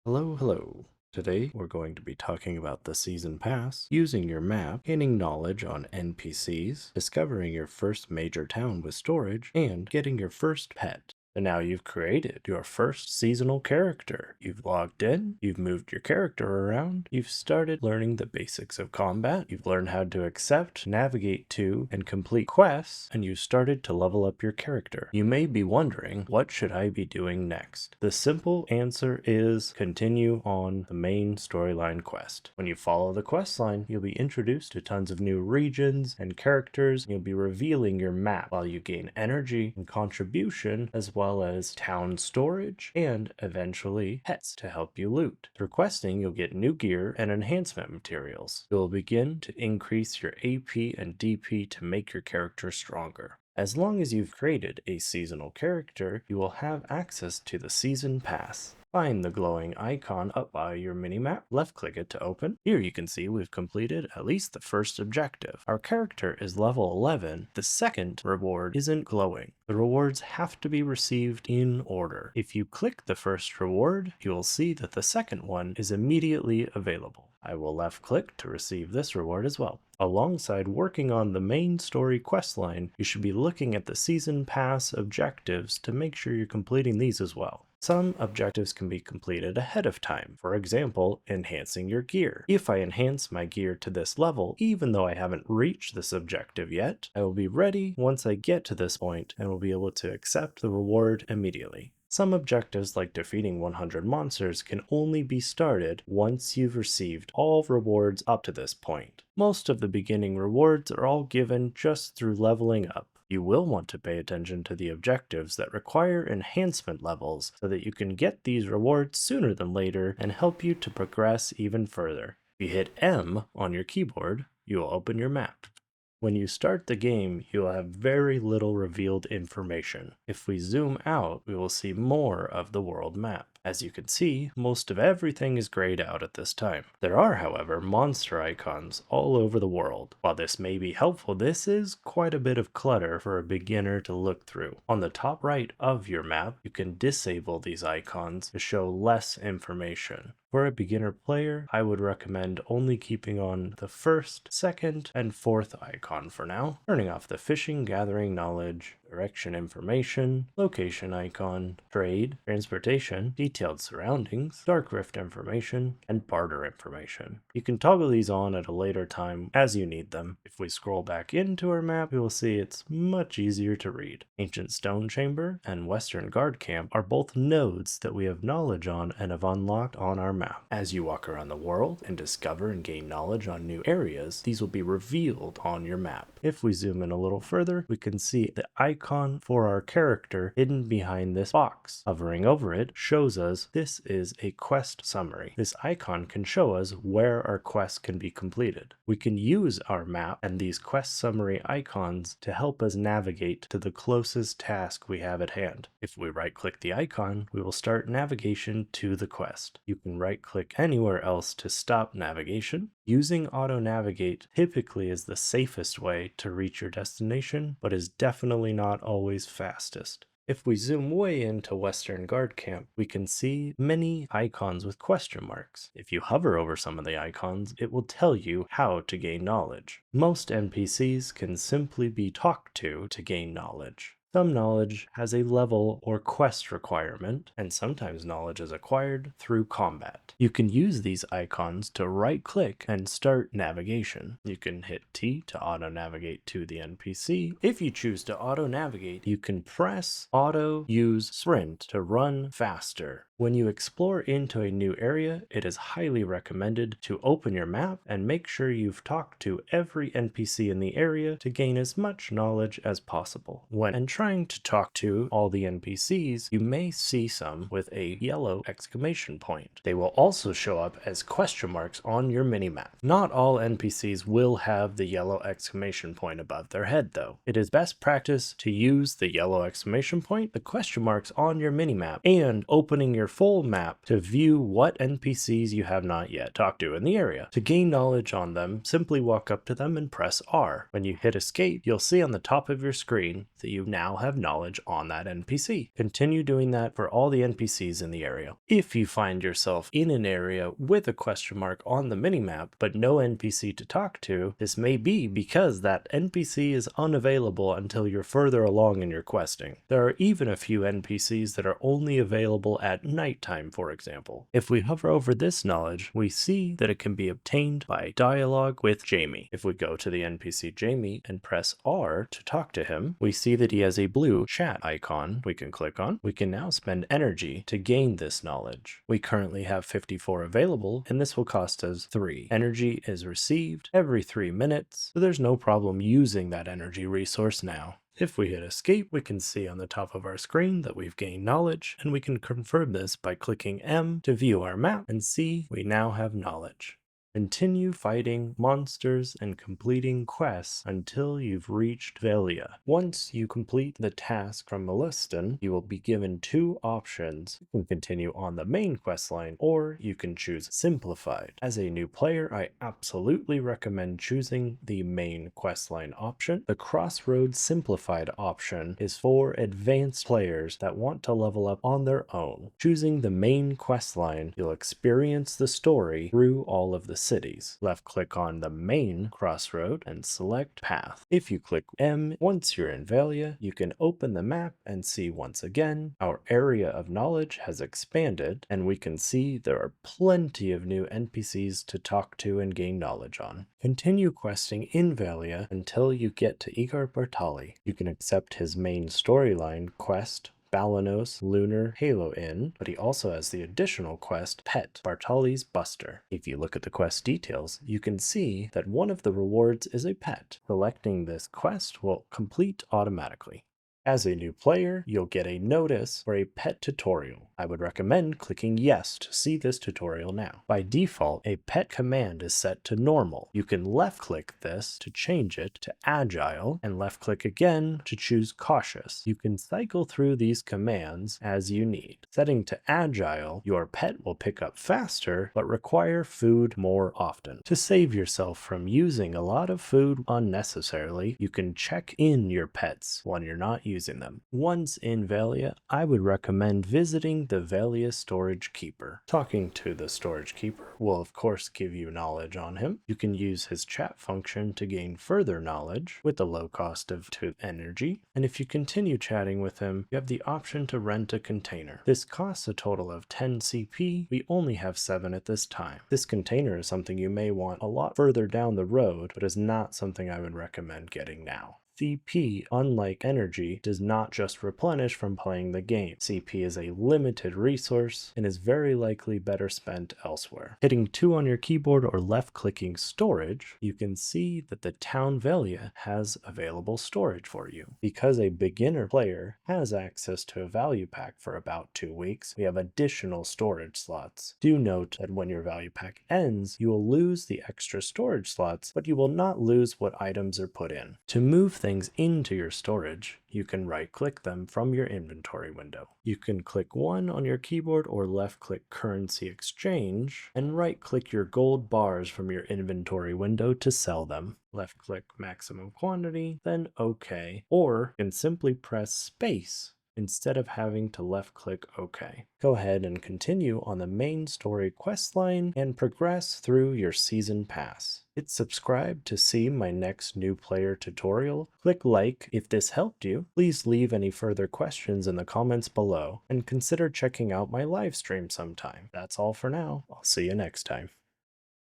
Hello. Today we're going to be talking about the Season Pass, using your map, gaining knowledge on NPCs, discovering your first major town with storage, and getting your first pet. And now you've created your first seasonal character. You've logged in, you've moved your character around, you've started learning the basics of combat, you've learned how to accept, navigate to, and complete quests, and you've started to level up your character. You may be wondering, what should I be doing next? The simple answer is continue on the main storyline quest. When you follow the quest line, you'll be introduced to tons of new regions and characters, and you'll be revealing your map while you gain energy and contribution, as well as town storage and eventually pets to help you loot. Through questing, you'll get new gear and enhancement materials. You'll begin to increase your AP and DP to make your character stronger. As long as you've created a seasonal character, you will have access to the Season Pass. Find the glowing icon up by your minimap, left click it to open. Here you can see we've completed at least the first objective. Our character is level 11. The second reward isn't glowing. The rewards have to be received in order. If you click the first reward, you will see that the second one is immediately available. I will left click to receive this reward as well. Alongside working on the main story questline, you should be looking at the Season Pass objectives to make sure you're completing these as well. Some objectives can be completed ahead of time. For example, enhancing your gear. If I enhance my gear to this level, even though I haven't reached this objective yet, I will be ready once I get to this point and will be able to accept the reward immediately. Some objectives, like defeating 100 monsters, can only be started once you've received all rewards up to this point. Most of the beginning rewards are all given just through leveling up. You will want to pay attention to the objectives that require enhancement levels so that you can get these rewards sooner than later and help you to progress even further. If you hit M on your keyboard, you will open your map. When you start the game, you will have very little revealed information. If we zoom out, we will see more of the world map. As you can see, most of everything is grayed out at this time. There are, however, monster icons all over the world. While this may be helpful, this is quite a bit of clutter for a beginner to look through. On the top right of your map, you can disable these icons to show less information. For a beginner player, I would recommend only keeping on the first, second, and fourth icon for now, turning off the fishing, gathering knowledge, direction information, location icon, trade, transportation, detailed surroundings, dark rift information, and barter information. You can toggle these on at a later time as you need them. If we scroll back into our map, we will see it's much easier to read. Ancient Stone Chamber and Western Guard Camp are both nodes that we have knowledge on and have unlocked on our map. As you walk around the world and discover and gain knowledge on new areas, these will be revealed on your map. If we zoom in a little further, we can see the icon for our character hidden behind this box. Hovering over it shows us this is a quest summary. This icon can show us where our quests can be completed. We can use our map and these quest summary icons to help us navigate to the closest task we have at hand. If we right click the icon, we will start navigation to the quest. You can right click anywhere else to stop navigation. Using auto navigate typically is the safest way to reach your destination, but is definitely not always fastest. If we zoom way into Western Guard Camp, we can see many icons with question marks. If you hover over some of the icons, it will tell you how to gain knowledge. Most NPCs can simply be talked to gain knowledge. Some knowledge has a level or quest requirement, and sometimes knowledge is acquired through combat. You can use these icons to right-click and start navigation. You can hit T to auto-navigate to the NPC. If you choose to auto-navigate, you can press Auto Use Sprint to run faster. When you explore into a new area, it is highly recommended to open your map and make sure you've talked to every NPC in the area to gain as much knowledge as possible. When trying to talk to all the NPCs, you may see some with a yellow exclamation point. They will also show up as question marks on your minimap. Not all NPCs will have the yellow exclamation point above their head though. It is best practice to use the yellow exclamation point, the question marks on your minimap, and opening your your full map to view what NPCs you have not yet talked to in the area. To gain knowledge on them, simply walk up to them and press R. When you hit escape, you'll see on the top of your screen that you now have knowledge on that NPC. Continue doing that for all the NPCs in the area. If you find yourself in an area with a question mark on the minimap, but no NPC to talk to, this may be because that NPC is unavailable until you're further along in your questing. There are even a few NPCs that are only available at nighttime, for example. If we hover over this knowledge, we see that it can be obtained by dialogue with Jamie. If we go to the NPC Jamie and press R to talk to him, we see that he has a blue chat icon we can click on. We can now spend energy to gain this knowledge. We currently have 54 available, and this will cost us 3. Energy is received every 3 minutes, so there's no problem using that energy resource now. If we hit escape, we can see on the top of our screen that we've gained knowledge, and we can confirm this by clicking M to view our map and see we now have knowledge. Continue fighting monsters and completing quests until you've reached Velia. Once you complete the task from Meliston, you will be given 2 options. You can continue on the main quest line, or you can choose Simplified. As a new player, I absolutely recommend choosing the main quest line option. The Crossroad Simplified option is for advanced players that want to level up on their own. Choosing the main quest line, you'll experience the story through all of the cities. Left click on the main crossroad and select path. If you click M, once you're in Velia, you can open the map and see once again our area of knowledge has expanded, and we can see there are plenty of new NPCs to talk to and gain knowledge on. Continue questing in Velia until you get to Igor Bartali. You can accept his main storyline quest, Balanos Lunar Halo Inn, but he also has the additional quest Pet Bartali's Buster. If you look at the quest details, you can see that one of the rewards is a pet. Selecting this quest will complete automatically. As a new player, you'll get a notice for a pet tutorial. I would recommend clicking yes to see this tutorial now. By default, a pet command is set to normal. You can left click this to change it to agile, and left click again to choose cautious. You can cycle through these commands as you need. Setting to agile, your pet will pick up faster but require food more often. To save yourself from using a lot of food unnecessarily, you can check in your pets when you're not using them. Once in Velia, I would recommend visiting the Velia Storage Keeper. Talking to the Storage Keeper will of course give you knowledge on him. You can use his chat function to gain further knowledge with the low cost of 2 energy, and if you continue chatting with him, you have the option to rent a container. This costs a total of 10 CP. We only have 7 at this time. This container is something you may want a lot further down the road, but is not something I would recommend getting now. CP, unlike energy, does not just replenish from playing the game. CP is a limited resource and is very likely better spent elsewhere. Hitting 2 on your keyboard or left-clicking storage, you can see that the town Velia has available storage for you. Because a beginner player has access to a value pack for about 2 weeks, we have additional storage slots. Do note that when your value pack ends, you will lose the extra storage slots, but you will not lose what items are put in. To move things into your storage, you can right-click them from your inventory window. You can click 1 on your keyboard or left-click currency exchange and right-click your gold bars from your inventory window to sell them. Left-click maximum quantity, then OK, or you can simply press space instead of having to left-click OK. Go ahead and continue on the main story quest line and progress through your season pass. Hit subscribe to see my next new player tutorial. Click like if this helped you. Please leave any further questions in the comments below, and consider checking out my live stream sometime. That's all for now. I'll see you next time.